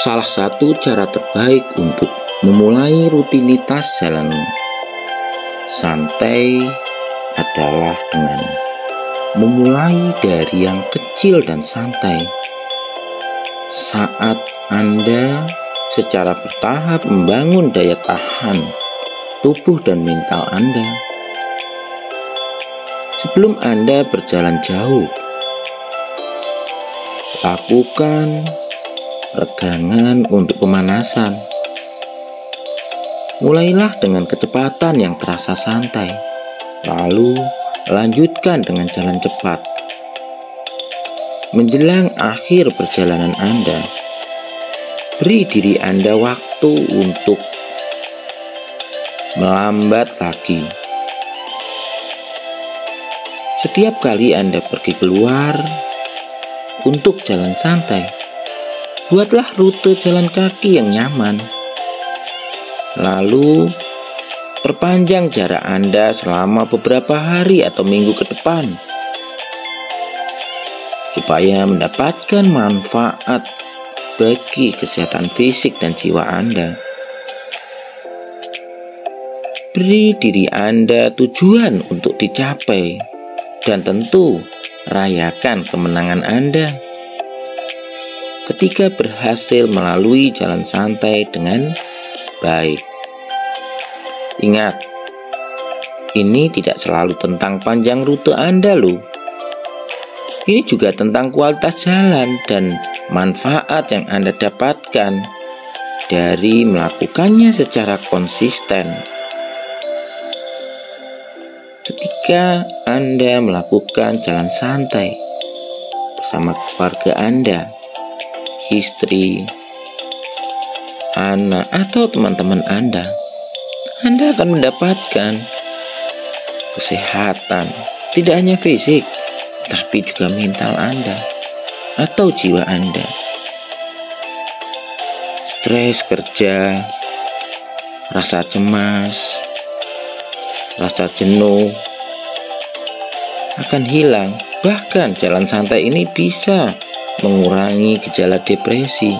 Salah satu cara terbaik untuk memulai rutinitas jalan santai adalah dengan memulai dari yang kecil dan santai. Saat Anda secara bertahap membangun daya tahan tubuh dan mental Anda, sebelum Anda berjalan jauh, lakukan regangan untuk pemanasan. Mulailah dengan kecepatan yang terasa santai, lalu lanjutkan dengan jalan cepat. Menjelang akhir perjalanan Anda, beri diri Anda waktu untuk melambat lagi. Setiap kali Anda pergi keluar untuk jalan santai, buatlah rute jalan kaki yang nyaman. Lalu, perpanjang jarak Anda selama beberapa hari atau minggu ke depan, supaya mendapatkan manfaat bagi kesehatan fisik dan jiwa Anda. Beri diri Anda tujuan untuk dicapai, dan tentu rayakan kemenangan Anda ketika berhasil melalui jalan santai dengan baik. Ingat, ini tidak selalu tentang panjang rute Anda loh. Ini juga tentang kualitas jalan dan manfaat yang Anda dapatkan dari melakukannya secara konsisten. Ketika Anda melakukan jalan santai bersama keluarga Anda, istri, anak, atau teman-teman Anda akan mendapatkan kesehatan, tidak hanya fisik, tapi juga mental Anda atau jiwa Anda. Stres kerja, rasa cemas, rasa jenuh akan hilang. Bahkan jalan santai ini bisa mengurangi gejala depresi.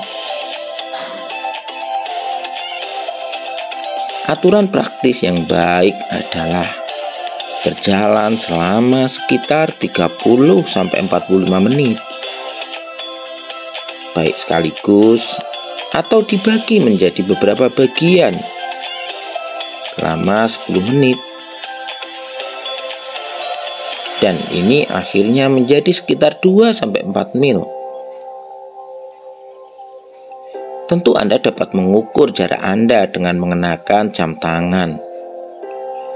Aturan praktis yang baik adalah berjalan selama sekitar 30-45 menit, baik sekaligus atau dibagi menjadi beberapa bagian selama 10 menit. Dan ini akhirnya menjadi sekitar 2-4 mil. Tentu Anda dapat mengukur jarak Anda dengan mengenakan jam tangan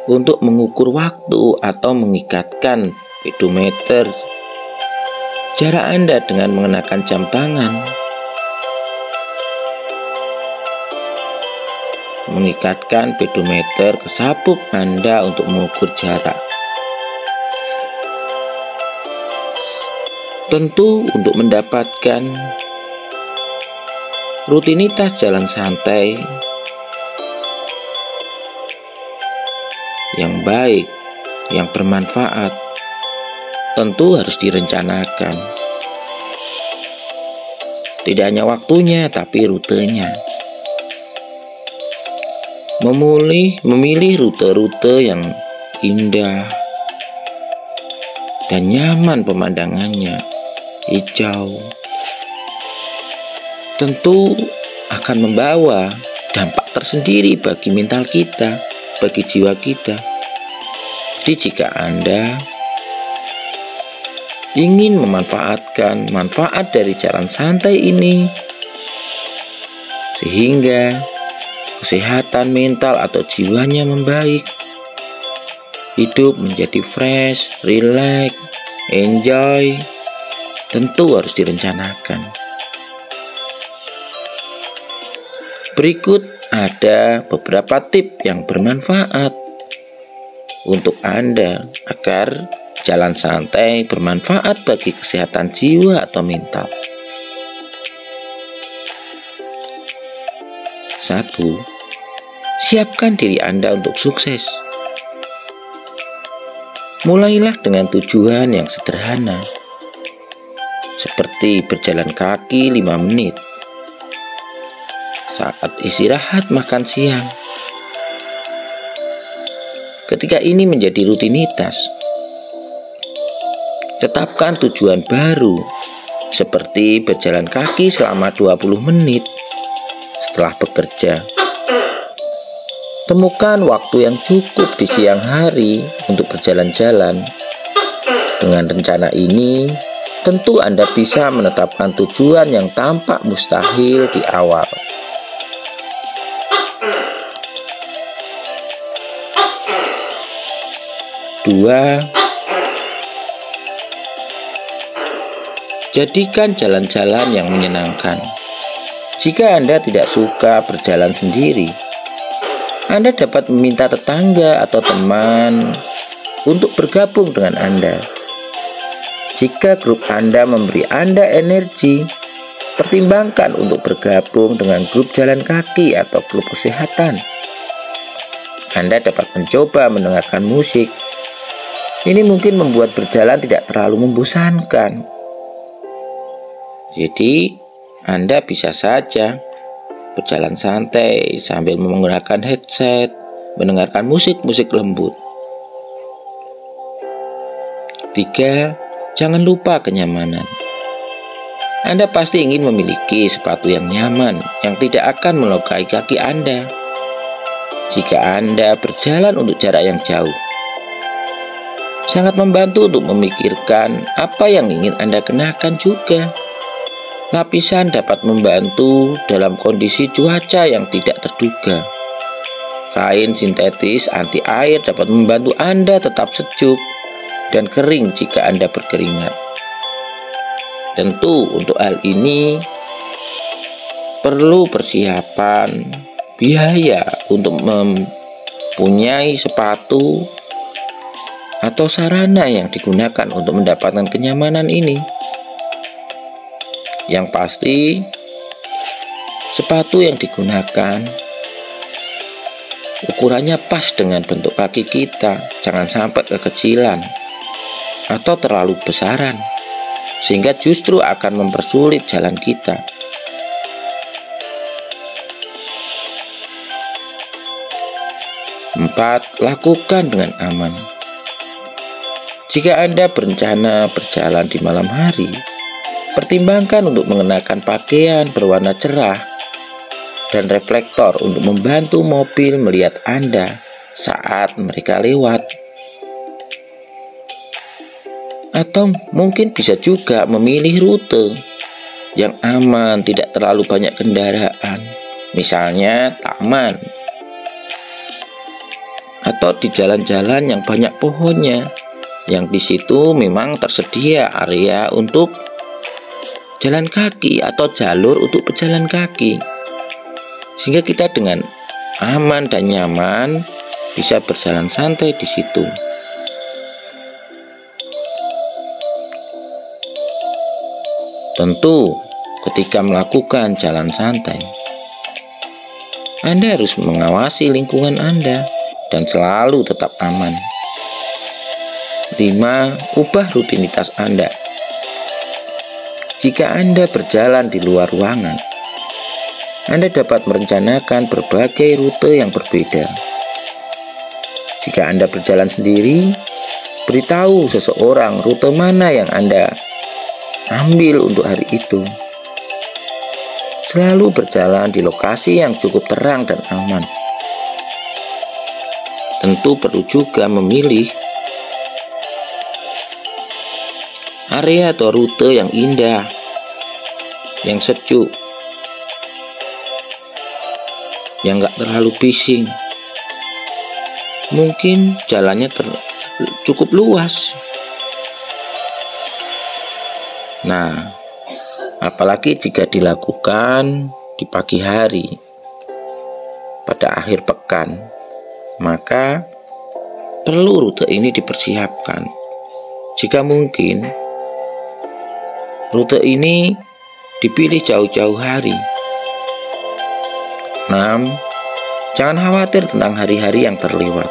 untuk mengukur waktu atau mengikatkan pedometer. Jarak Anda dengan mengenakan jam tangan, mengikatkan pedometer ke sabuk Anda untuk mengukur jarak. Tentu untuk mendapatkan rutinitas jalan santai yang baik, yang bermanfaat, tentu harus direncanakan. Tidak hanya waktunya, tapi rutenya. Memilih rute-rute yang indah dan nyaman pemandangannya, hijau, tentu akan membawa dampak tersendiri bagi mental kita, bagi jiwa kita. Jadi jika Anda ingin memanfaatkan manfaat dari jalan santai ini, sehingga kesehatan mental atau jiwanya membaik, hidup menjadi fresh, relax, enjoy, tentu harus direncanakan. Berikut ada beberapa tips yang bermanfaat untuk Anda agar jalan santai bermanfaat bagi kesehatan jiwa atau mental. 1. Siapkan diri Anda untuk sukses. Mulailah dengan tujuan yang sederhana, seperti berjalan kaki 5 menit, saat istirahat makan siang. Ketika ini menjadi rutinitas, tetapkan tujuan baru seperti berjalan kaki selama 20 menit setelah bekerja. Temukan waktu yang cukup di siang hari untuk berjalan-jalan. Dengan rencana ini, tentu Anda bisa menetapkan tujuan yang tampak mustahil di awal. Dua, jadikan jalan-jalan yang menyenangkan. Jika Anda tidak suka berjalan sendiri, Anda dapat meminta tetangga atau teman untuk bergabung dengan Anda. Jika grup Anda memberi Anda energi, pertimbangkan untuk bergabung dengan grup jalan kaki atau klub kesehatan. Anda dapat mencoba mendengarkan musik. Ini mungkin membuat berjalan tidak terlalu membosankan. Jadi, Anda bisa saja berjalan santai sambil menggunakan headset, mendengarkan musik-musik lembut. 3. Jangan lupa kenyamanan. Anda pasti ingin memiliki sepatu yang nyaman, yang tidak akan melukai kaki Anda jika Anda berjalan untuk jarak yang jauh. Sangat membantu untuk memikirkan apa yang ingin Anda kenakan juga. Lapisan dapat membantu dalam kondisi cuaca yang tidak terduga. Kain sintetis anti air dapat membantu Anda tetap sejuk dan kering jika Anda berkeringat. Tentu untuk hal ini perlu persiapan biaya untuk mempunyai sepatu atau sarana yang digunakan untuk mendapatkan kenyamanan ini. Yang pasti, sepatu yang digunakan ukurannya pas dengan bentuk kaki kita, jangan sampai kekecilan atau terlalu besaran, sehingga justru akan mempersulit jalan kita. Empat, lakukan dengan aman. Jika Anda berencana berjalan di malam hari, pertimbangkan untuk mengenakan pakaian berwarna cerah dan reflektor untuk membantu mobil melihat Anda saat mereka lewat. Atau mungkin bisa juga memilih rute yang aman, tidak terlalu banyak kendaraan, misalnya taman, atau di jalan-jalan yang banyak pohonnya, yang di situ memang tersedia area untuk jalan kaki atau jalur untuk pejalan kaki, sehingga kita dengan aman dan nyaman bisa berjalan santai di situ. Tentu ketika melakukan jalan santai, Anda harus mengawasi lingkungan Anda dan selalu tetap aman. 5. Ubah rutinitas Anda. Jika Anda berjalan di luar ruangan, Anda dapat merencanakan berbagai rute yang berbeda. Jika Anda berjalan sendiri, beritahu seseorang rute mana yang Anda ambil untuk hari itu. Selalu berjalan di lokasi yang cukup terang dan aman. Tentu perlu juga memilih area atau rute yang indah, yang sejuk, yang gak terlalu bising. Mungkin jalannya cukup luas. Nah, apalagi jika dilakukan di pagi hari, pada akhir pekan, maka perlu rute ini dipersiapkan. Jika mungkin, rute ini dipilih jauh-jauh hari. 6. Jangan khawatir tentang hari-hari yang terlewat.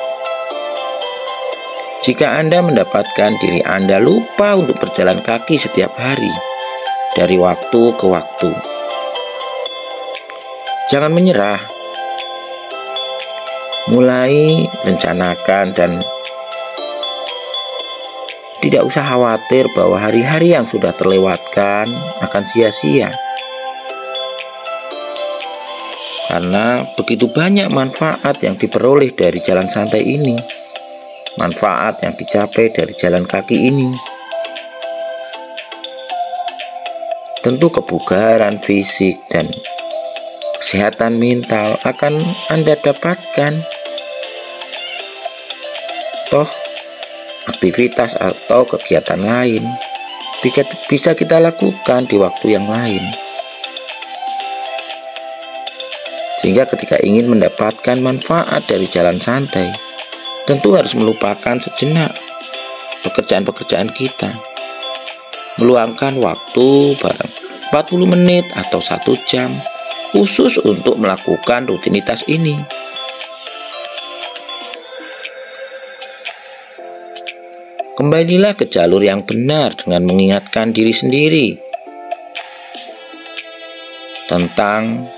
Jika Anda mendapatkan diri Anda lupa untuk berjalan kaki setiap hari, dari waktu ke waktu, Jangan menyerah. Mulai rencanakan dan tidak usah khawatir bahwa hari-hari yang sudah terlewatkan akan sia-sia. Karena begitu banyak manfaat yang diperoleh dari jalan santai ini, manfaat yang dicapai dari jalan kaki ini. Tentu kebugaran fisik dan kesehatan mental akan Anda dapatkan. Toh, aktivitas atau kegiatan lain bisa kita lakukan di waktu yang lain. Sehingga ketika ingin mendapatkan manfaat dari jalan santai, tentu harus melupakan sejenak pekerjaan-pekerjaan kita. Meluangkan waktu barang 40 menit atau 1 jam khusus untuk melakukan rutinitas ini. Kembalilah ke jalur yang benar dengan mengingatkan diri sendiri tentang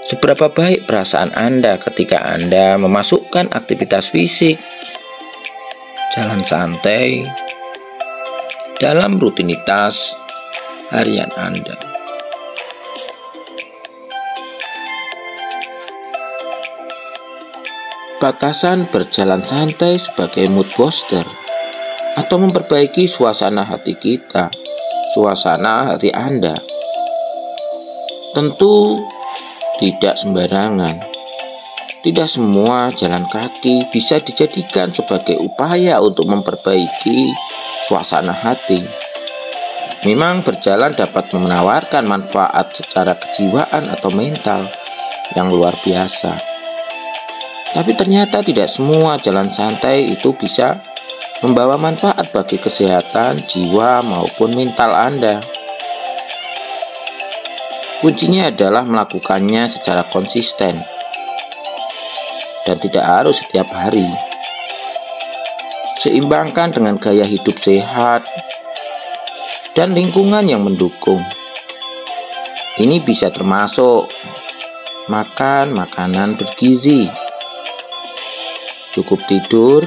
seberapa baik perasaan Anda ketika Anda memasukkan aktivitas fisik, jalan santai dalam rutinitas harian Anda. Batasan berjalan santai sebagai mood booster atau memperbaiki suasana hati kita, suasana hati Anda. Tentu tidak sembarangan. Tidak semua jalan kaki bisa dijadikan sebagai upaya untuk memperbaiki suasana hati. Memang berjalan dapat menawarkan manfaat secara kejiwaan atau mental yang luar biasa. Tapi ternyata tidak semua jalan santai itu bisa membawa manfaat bagi kesehatan jiwa maupun mental Anda. Kuncinya adalah melakukannya secara konsisten dan tidak harus setiap hari. Seimbangkan dengan gaya hidup sehat dan lingkungan yang mendukung. Ini bisa termasuk makan makanan bergizi, cukup tidur,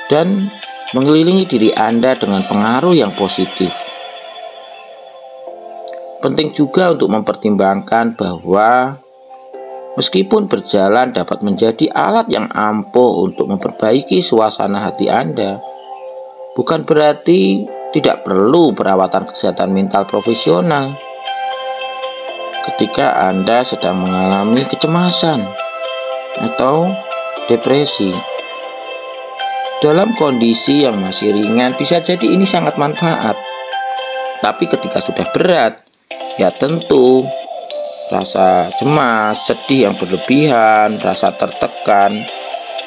dan mengelilingi diri Anda dengan pengaruh yang positif. Penting juga untuk mempertimbangkan bahwa meskipun berjalan dapat menjadi alat yang ampuh untuk memperbaiki suasana hati Anda, bukan berarti tidak perlu perawatan kesehatan mental profesional. Ketika Anda sedang mengalami kecemasan atau depresi, dalam kondisi yang masih ringan bisa jadi ini sangat manfaat. Tapi ketika sudah berat, ya tentu rasa cemas, sedih yang berlebihan, rasa tertekan,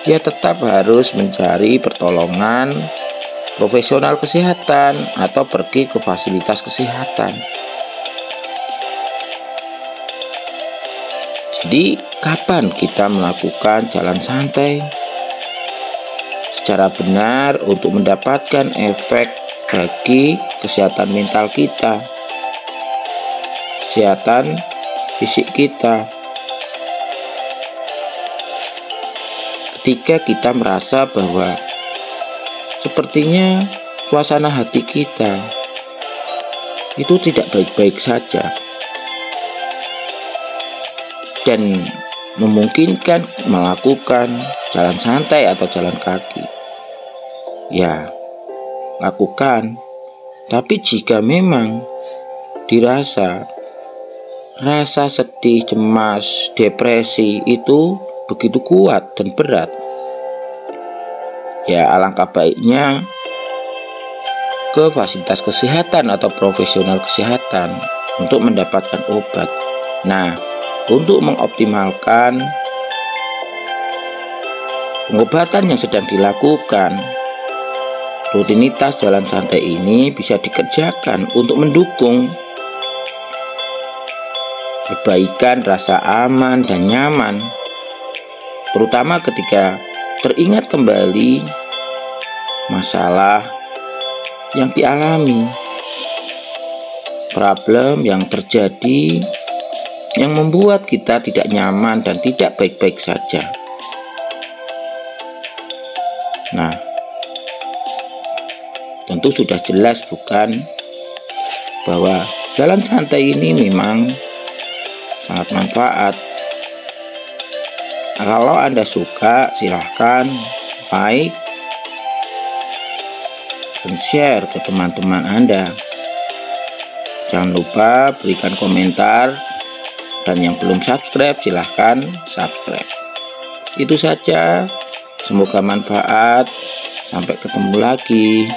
ya tetap harus mencari pertolongan profesional kesehatan atau pergi ke fasilitas kesehatan. Jadi, kapan kita melakukan jalan santai secara benar untuk mendapatkan efek bagi kesehatan mental kita, kesehatan fisik kita? Ketika kita merasa bahwa sepertinya suasana hati kita itu tidak baik-baik saja dan memungkinkan melakukan jalan santai atau jalan kaki, ya lakukan. Tapi jika memang dirasa rasa sedih, cemas, depresi itu begitu kuat dan berat, ya alangkah baiknya ke fasilitas kesehatan atau profesional kesehatan untuk mendapatkan obat. Nah, untuk mengoptimalkan pengobatan yang sedang dilakukan, rutinitas jalan santai ini bisa dikerjakan untuk mendukung perbaikan rasa aman dan nyaman, terutama ketika teringat kembali masalah yang dialami. problem yang terjadi yang membuat kita tidak nyaman dan tidak baik-baik saja. Nah, tentu sudah jelas bukan bahwa jalan santai ini memang sangat manfaat. Kalau Anda suka, silahkan like dan share ke teman-teman Anda. Jangan lupa berikan komentar, dan yang belum subscribe silahkan subscribe. Itu saja, semoga manfaat. Sampai ketemu lagi.